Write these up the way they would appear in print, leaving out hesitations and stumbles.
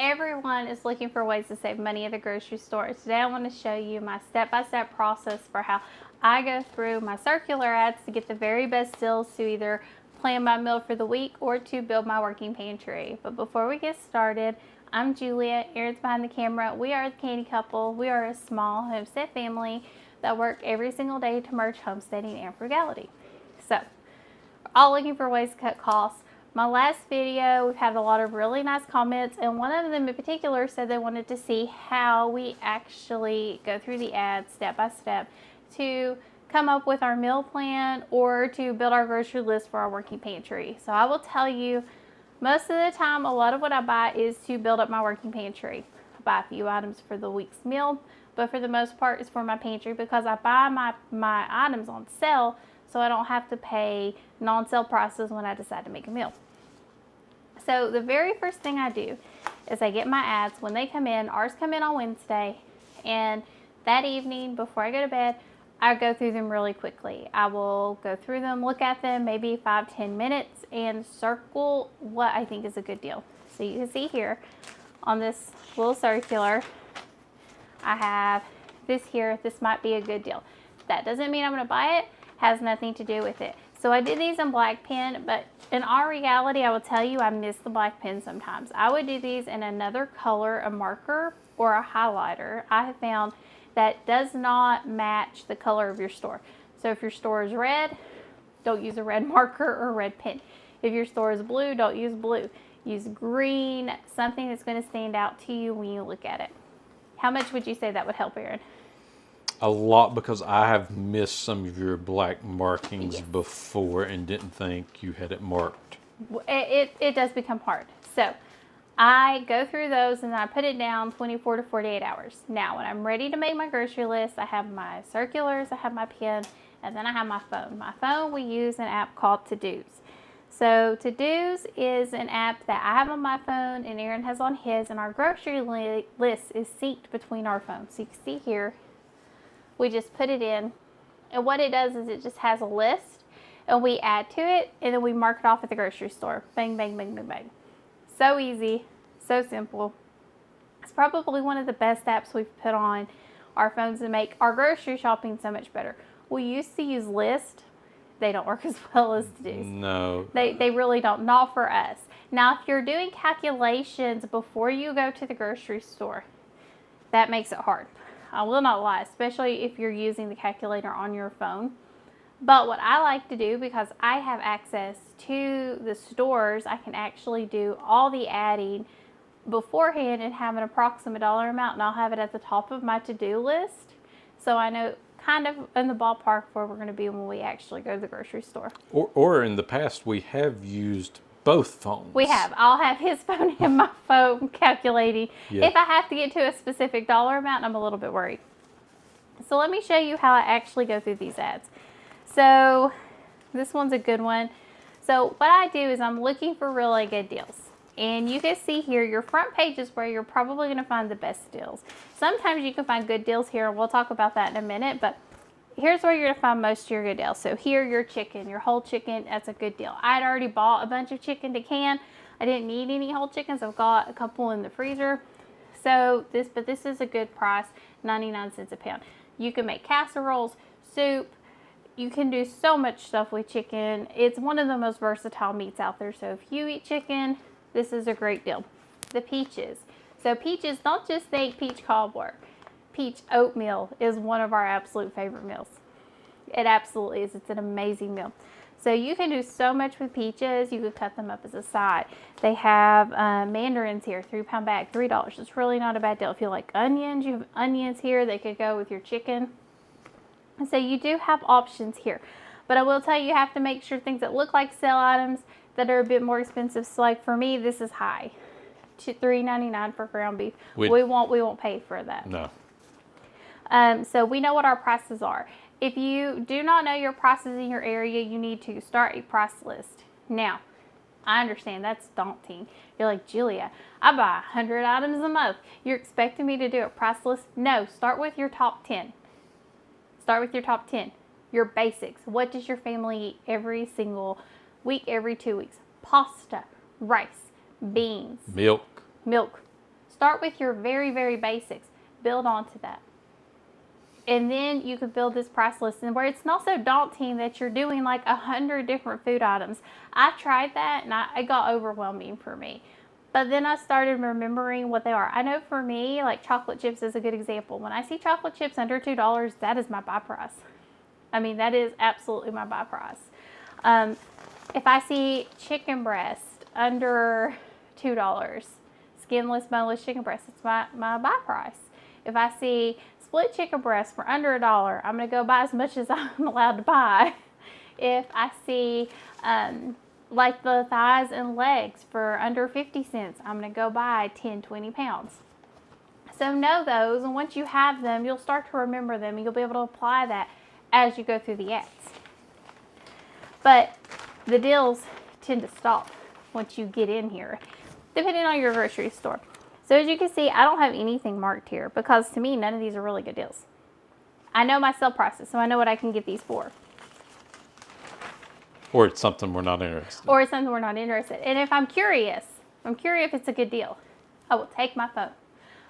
Everyone is looking for ways to save money at the grocery store. Today I want to show you my step-by-step process for how I go through my circular ads to get the very best deals to either plan my meal for the week or to build my working pantry. But before we get started, I'm Julia, Aaron's behind the camera. We are the Canny Couple. We are a small homestead family that work every single day to merge homesteading and frugality. So, we're all looking for ways to cut costs. My last video, we've had a lot of really nice comments, and one of them in particular said they wanted to see how we actually go through the ads step by step to come up with our meal plan or to build our grocery list for our working pantry. So I will tell you, most of the time, a lot of what I buy is to build up my working pantry. I buy a few items for the week's meal, but for the most part, it's for my pantry because I buy my items on sale, so I don't have to pay non-sale prices when I decide to make a meal. So the very first thing I do is I get my ads when they come in. Ours come in on Wednesday, and that evening before I go to bed, I go through them really quickly. I will go through them, look at them, maybe 5-10 minutes, and circle what I think is a good deal. So you can see here on this little circular, I have this here. This might be a good deal. That doesn't mean I'm going to buy it. Has nothing to do with it. So I did these in black pen, but in our reality, I will tell you I miss the black pen sometimes. I would do these in another color, a marker or a highlighter. I have found that does not match the color of your store. So if your store is red, don't use a red marker or a red pen. If your store is blue, don't use blue. Use green, something that's going to stand out to you when you look at it. How much would you say that would help, Aaron? A lot, because I have missed some of your black markings before and didn't think you had it marked. It does become hard. So I go through those and I put it down 24 to 48 hours. Now, when I'm ready to make my grocery list, I have my circulars, I have my pen, and then I have my phone. My phone, we use an app called To-Dos. So To-Dos is an app that I have on my phone and Aaron has on his, and our grocery list is synced between our phones. So you can see here, we just put it in, and what it does is it just has a list, and we add to it, and then we mark it off at the grocery store. Bang, bang, bang, bang, bang. So easy, so simple. It's probably one of the best apps we've put on our phones to make our grocery shopping so much better. We used to use List. They don't work as well as To-Dos. No. They really don't, not for us. Now, if you're doing calculations before you go to the grocery store, that makes it hard. I will not lie, especially if you're using the calculator on your phone. But what I like to do, because I have access to the stores, I can actually do all the adding beforehand and have an approximate dollar amount, and I'll have it at the top of my to-do list. So I know kind of in the ballpark where we're going to be when we actually go to the grocery store. Or in the past, we have used both phones. We have. I'll have his phone and my phone calculating if I have to get to a specific dollar amount, and I'm a little bit worried. So let me show you how I actually go through these ads. So this one's a good one. So what I do is I'm looking for really good deals. And you can see here, your front page is where you're probably going to find the best deals. Sometimes you can find good deals here, and we'll talk about that in a minute, but here's where you're going to find most of your good deals. So here, your chicken, your whole chicken, that's a good deal. I'd already bought a bunch of chicken to can. I didn't need any whole chickens. I've got a couple in the freezer. So this is a good price, 99 cents a pound. You can make casseroles, soup. You can do so much stuff with chicken. It's one of the most versatile meats out there. So if you eat chicken, this is a great deal. The peaches. So peaches, don't just think peach cobbler. Peach oatmeal is one of our absolute favorite meals. It absolutely is. It's an amazing meal. So you can do so much with peaches. You could cut them up as a side. They have mandarins here, 3-pound bag, $3. It's really not a bad deal. If you like onions, you have onions here. They could go with your chicken. And so you do have options here. But I will tell you, you have to make sure things that look like sale items that are a bit more expensive. So like for me, this is high. $3.99 for ground beef. We won't pay for that. No. So we know what our prices are. If you do not know your prices in your area, you need to start a price list. Now, I understand that's daunting. You're like, Julia, I buy 100 items a month. You're expecting me to do a price list? No, start with your top 10. Start with your top 10. Your basics. What does your family eat every single week, every 2 weeks? Pasta, rice, beans, milk, start with your very, very basics. Build onto that. And then you could build this price list, and where it's not so daunting that you're doing like 100 different food items. I tried that and it got overwhelming for me. But then I started remembering what they are. I know for me, like chocolate chips is a good example. When I see chocolate chips under $2, that is my buy price. I mean, that is absolutely my buy price. If I see chicken breast under $2, skinless, boneless chicken breast, it's my buy price. If I see split chicken breast for under $1, I'm going to go buy as much as I'm allowed to buy. If I see like the thighs and legs for under 50 cents, I'm going to go buy 10, 20 pounds. So know those, and once you have them, you'll start to remember them, and you'll be able to apply that as you go through the ads. But the deals tend to stop once you get in here, depending on your grocery store. So as you can see, I don't have anything marked here because to me, none of these are really good deals. I know my sale prices, so I know what I can get these for. Or it's something we're not interested in. Or it's something we're not interested in. And if I'm curious if it's a good deal, I will take my phone.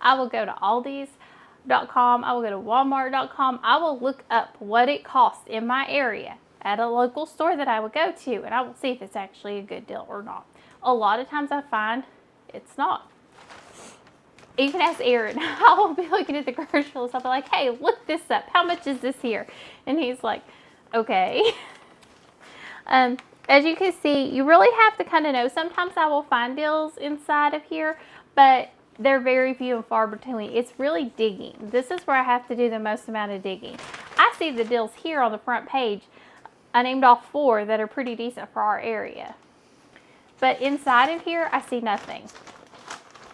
I will go to Aldi's.com. I will go to Walmart.com. I will look up what it costs in my area at a local store that I would go to, and I will see if it's actually a good deal or not. A lot of times I find it's not. You can ask Aaron. I will be looking at the grocery list. I'll be like, hey, look this up. How much is this here? And he's like, okay. As you can see, you really have to kind of know. Sometimes I will find deals inside of here, but they're very few and far between. It's really digging. This is where I have to do the most amount of digging. I see the deals here on the front page. I named off 4 that are pretty decent for our area. But inside of here, I see nothing.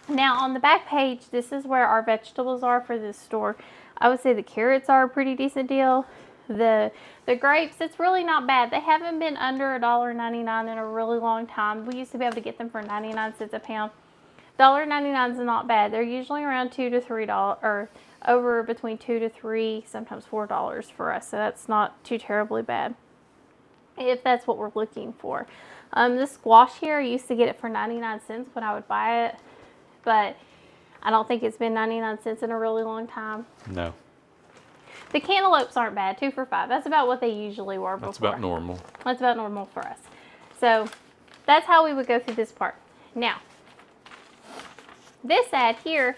Now on the back page, this is where our vegetables are for this store. I would say the carrots are a pretty decent deal. The grapes, it's really not bad. They haven't been under $1.99 in a really long time. We used to be able to get them for 99 cents a pound. $1.99 is not bad. They're usually around $2 to $3, or over between $2 to $3, sometimes $4 for us. So that's not too terribly bad if that's what we're looking for. The squash here, I used to get it for 99 cents when I would buy it, but I don't think it's been 99 cents in a really long time. No. The cantaloupes aren't bad, 2 for $5. That's about what they usually were before. That's about normal. That's about normal for us. So that's how we would go through this part. Now, this ad here,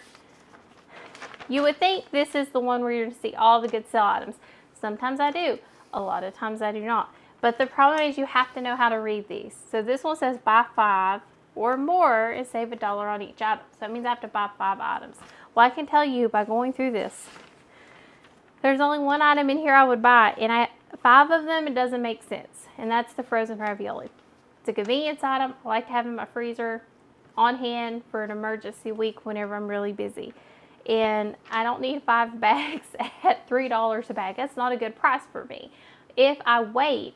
you would think this is the one where you're going to see all the good sale items. Sometimes I do. A lot of times I do not. But the problem is you have to know how to read these. So this one says buy 5 or more and save $1 on each item. So that means I have to buy 5 items. Well, I can tell you by going through this, there's only one item in here I would buy, and 5 of them, it doesn't make sense. And that's the frozen ravioli. It's a convenience item. I like to have in my freezer on hand for an emergency week whenever I'm really busy. And I don't need 5 bags at $3 a bag. That's not a good price for me. If I wait,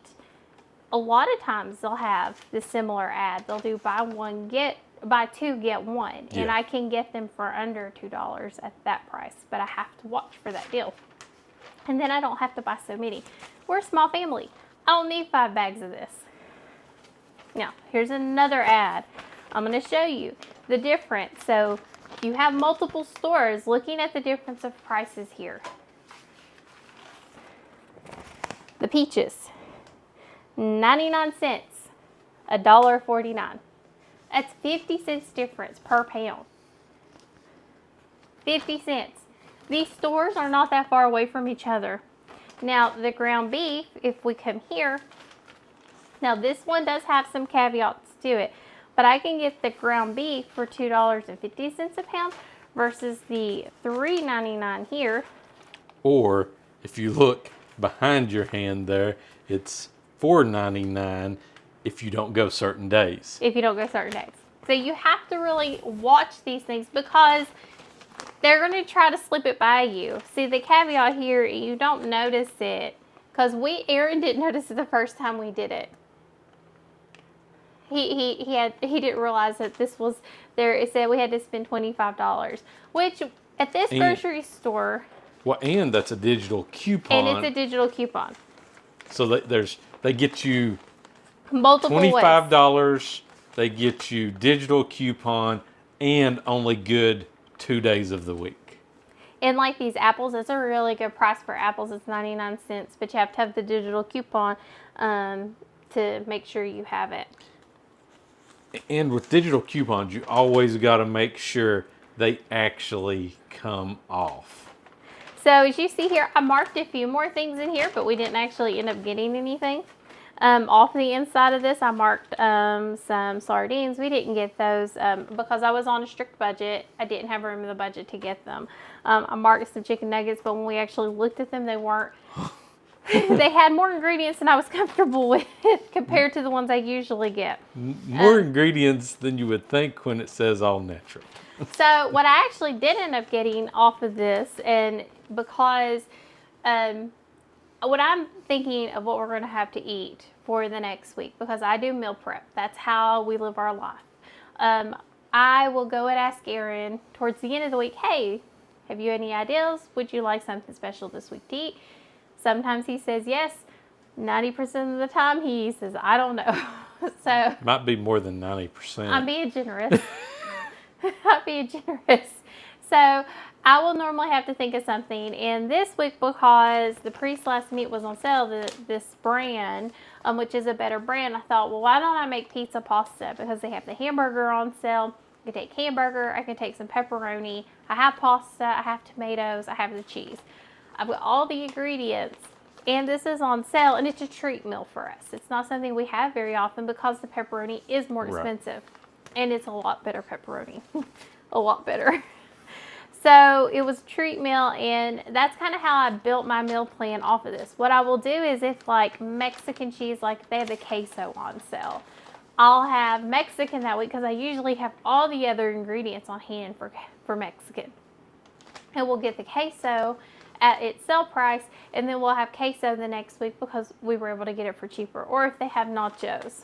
a lot of times they'll have this similar ad. They'll do buy 2 get 1, and I can get them for under $2 at that price. But I have to watch for that deal. And then I don't have to buy so many. We're a small family. I don't need 5 bags of this. Now, here's another ad. I'm going to show you the difference. So you have multiple stores looking at the difference of prices here. The peaches, 99 cents, $1.49. That's 50 cents difference per pound. 50 cents. These stores are not that far away from each other. Now, the ground beef, if we come here, now this one does have some caveats to it, but I can get the ground beef for $2.50 a pound versus the $3.99 here. Or if you look behind your hand there, it's $4.99 if you don't go certain days. If you don't go certain days. So you have to really watch these things because they're going to try to slip it by you. See, the caveat here, you don't notice it because Aaron didn't notice it the first time we did it. He didn't realize that this was there. It said we had to spend $25, which at this grocery store. Well, and that's a digital coupon. And it's a digital coupon. So they get you multiple $25. ways. They get you digital coupon and only good 2 days of the week. And like these apples, it's a really good price for apples. It's 99 cents, but you have to have the digital coupon to make sure you have it. And with digital coupons, you always got to make sure they actually come off. So as you see here, I marked a few more things in here, but we didn't actually end up getting anything. Off the inside of this, I marked some sardines. We didn't get those because I was on a strict budget. I didn't have room in the budget to get them. I marked some chicken nuggets, but when we actually looked at them, they weren't. They had more ingredients than I was comfortable with compared to the ones I usually get. More ingredients than you would think when it says all natural. So what I actually did end up getting off of this, and because what I'm thinking of what we're going to have to eat for the next week, because I do meal prep. That's how we live our life. I will go and ask Aaron towards the end of the week, hey, have you any ideas? Would you like something special this week to eat? Sometimes he says yes. 90% of the time he says, I don't know. So might be more than 90%. I'm being generous. I'm being generous. So I will normally have to think of something. And this week, because the pre-sliced meat was on sale, this brand, which is a better brand, I thought, well, why don't I make pizza pasta? Because they have the hamburger on sale. I can take hamburger. I can take some pepperoni. I have pasta. I have tomatoes. I have the cheese. I've got all the ingredients. And this is on sale, and it's a treat meal for us. It's not something we have very often because the pepperoni is more expensive. Right. And it's a lot better pepperoni. A lot better. So it was a treat meal, and that's kind of how I built my meal plan off of this. What I will do is if like Mexican cheese, like if they have the queso on sale, I'll have Mexican that week because I usually have all the other ingredients on hand for Mexican. And we'll get the queso at its sale price, and then we'll have queso the next week because we were able to get it for cheaper, or if they have nachos.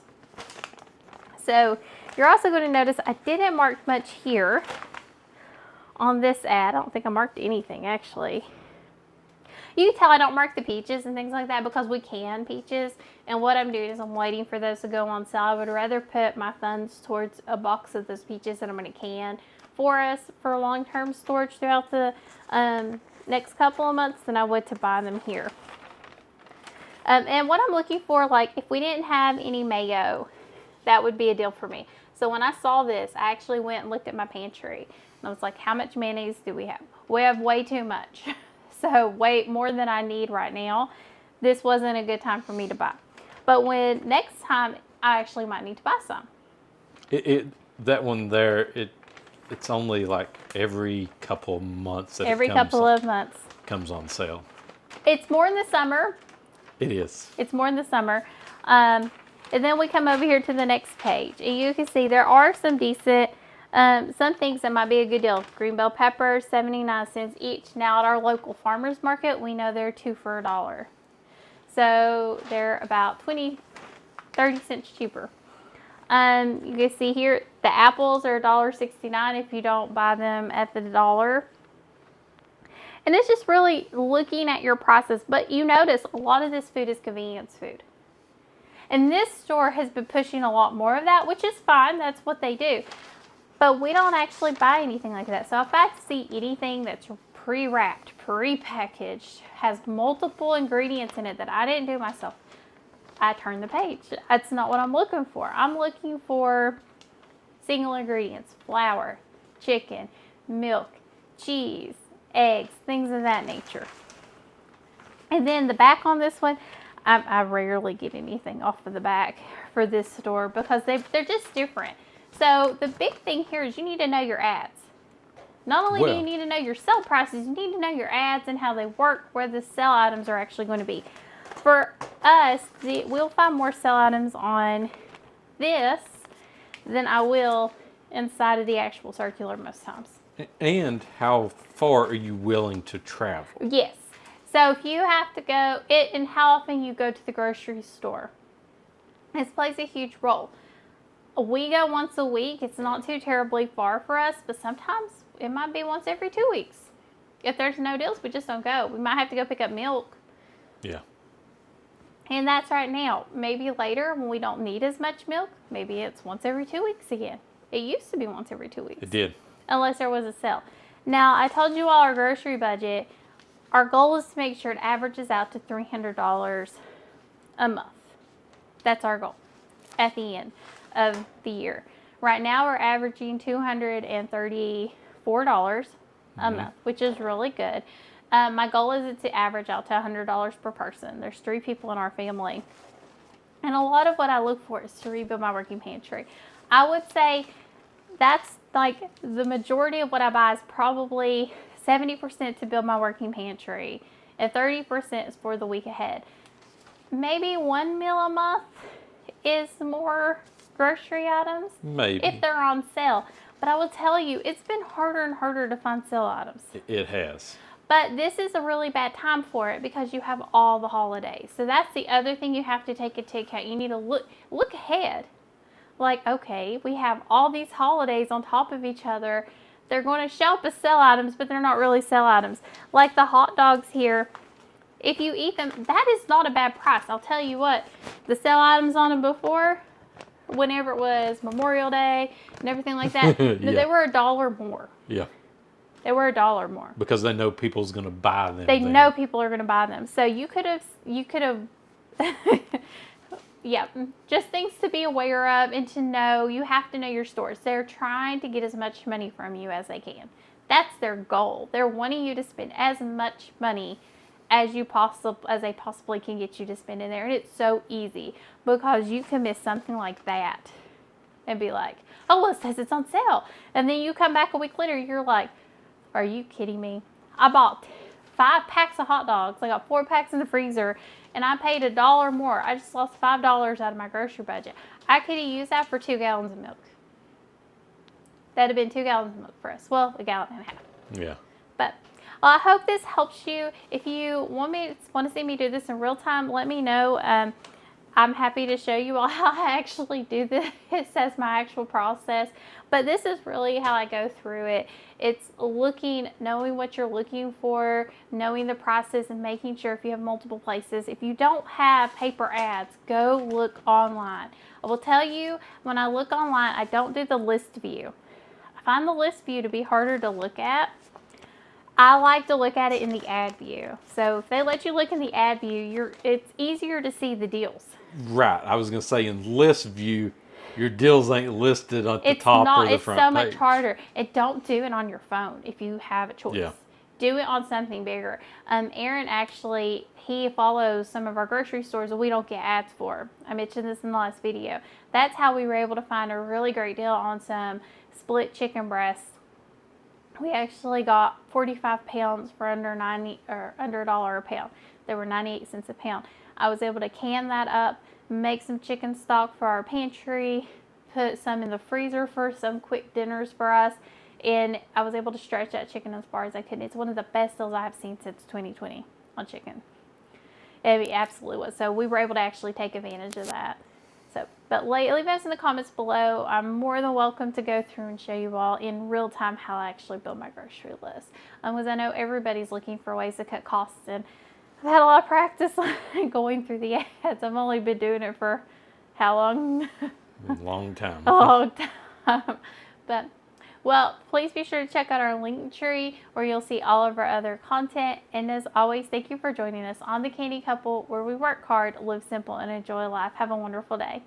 So you're also going to notice I didn't mark much here on this ad. I don't think I marked anything actually. You can tell I don't mark the peaches and things like that because we can peaches, and what I'm doing is I'm waiting for those to go on sale. I would rather put my funds towards a box of those peaches that I'm going to can for us for long-term storage throughout the next couple of months than I would to buy them here. And what I'm looking for, like if we didn't have any mayo, that would be a deal for me. So when I saw this, I actually went and looked at my pantry. And I was like, how much mayonnaise do we have? We have way too much. So way more than I need right now. This wasn't a good time for me to buy. But when next time, I actually might need to buy some. That one there, it's only like every couple of months that every couple of months comes on sale. It's more in the summer. It is. It's more in the summer. And then we come over here to the next page. And you can see there are some decent, some things that might be a good deal. Green bell peppers, 79 cents each. Now at our local farmer's market, we know they're 2 for $1. So they're about 30 cents cheaper. You can see here, the apples are $1.69 if you don't buy them at the dollar. And it's just really looking at your prices. But you notice a lot of this food is convenience food. And this store has been pushing a lot more of that, which is fine. That's what they do. But we don't actually buy anything like that. So if I see anything that's pre-wrapped, pre-packaged, has multiple ingredients in it that I didn't do myself, I turn the page. That's not what I'm looking for. I'm looking for single ingredients: flour, chicken, milk, cheese, eggs, things of that nature. And then the back on this one, I rarely get anything off of the back for this store because they're just different. So the big thing here is you need to know your ads. Not only do you need to know your sale prices, you need to know your ads and how they work, where the sale items are actually going to be. For us, we'll find more sale items on this than I will inside of the actual circular most times. And how far are you willing to travel? Yes. So if you have to go, and how often you go to the grocery store. This plays a huge role. We go once a week. It's not too terribly far for us, but sometimes it might be once every 2 weeks. If there's no deals, we just don't go. We might have to go pick up milk. Yeah. And that's right now. Maybe later when we don't need as much milk, maybe it's once every 2 weeks again. It used to be once every 2 weeks. It did. Unless there was a sale. Now, I told you all our grocery budget. Our goal is to make sure it averages out to $300 a month. That's our goal at the end of the year. Right now, we're averaging $234 a month, which is really good. My goal is to average out to $100 per person. There's 3 people in our family. And a lot of what I look for is to rebuild my working pantry. I would say that's like the majority of what I buy is probably 70% to build my working pantry and 30% is for the week ahead. Maybe 1 meal a month is more grocery items. Maybe. If they're on sale. But I will tell you, it's been harder and harder to find sale items. It has. But this is a really bad time for it because you have all the holidays. So that's the other thing you have to take into account. You need to look ahead. Like, okay, we have all these holidays on top of each other. They're going to show up as sale items, but they're not really sale items. Like the hot dogs here. If you eat them, that is not a bad price. I'll tell you what, the sale items on them before, whenever it was Memorial Day and everything like that, Yeah. they were $1 more. Yeah. They were $1 more. Because they know people's going to buy them. They know people are going to buy them. So you could have, yeah, just things to be aware of and to know. You have to know your stores. They're trying to get as much money from you as they can. That's their goal. They're wanting you to spend as much money as they possibly can get you to spend in there. And it's so easy because you can miss something like that and be like, oh, well, it says it's on sale. And then you come back a week later, you're like, are you kidding me? I bought 5 packs of hot dogs. I got 4 packs in the freezer and I paid $1 more. I just lost $5 out of my grocery budget. I could have used that for 2 gallons of milk. That'd have been 2 gallons of milk for us. Well, 1.5 gallons. Yeah. But well, I hope this helps you. If you want to see me do this in real time, let me know. I'm happy to show you all how I actually do this as my actual process. But this is really how I go through it. It's knowing what you're looking for, knowing the prices, and making sure if you have multiple places. If you don't have paper ads, go look online. I will tell you, when I look online, I don't do the list view. I find the list view to be harder to look at. I like to look at it in the ad view. So if they let you look in the ad view, it's easier to see the deals. Right. I was going to say in list view, your deals ain't listed at the top or the front page. It's so much harder. And don't do it on your phone if you have a choice. Yeah. Do it on something bigger. Aaron actually, he follows some of our grocery stores that we don't get ads for. I mentioned this in the last video. That's how we were able to find a really great deal on some split chicken breasts. We actually got 45 pounds for under $1 a pound. They were 98 cents a pound. I was able to can that up, make some chicken stock for our pantry, put some in the freezer for some quick dinners for us, and I was able to stretch that chicken as far as I could. It's one of the best deals I have seen since 2020 on chicken. It absolutely was. So we were able to actually take advantage of that. But leave us in the comments below. I'm more than welcome to go through and show you all in real time how I actually build my grocery list. Because I know everybody's looking for ways to cut costs, and I've had a lot of practice going through the ads. I've only been doing it for how long? A long time. A long time. But, well, please be sure to check out our link tree where you'll see all of our other content. And as always, thank you for joining us on the Canny Couple, where we work hard, live simple, and enjoy life. Have a wonderful day.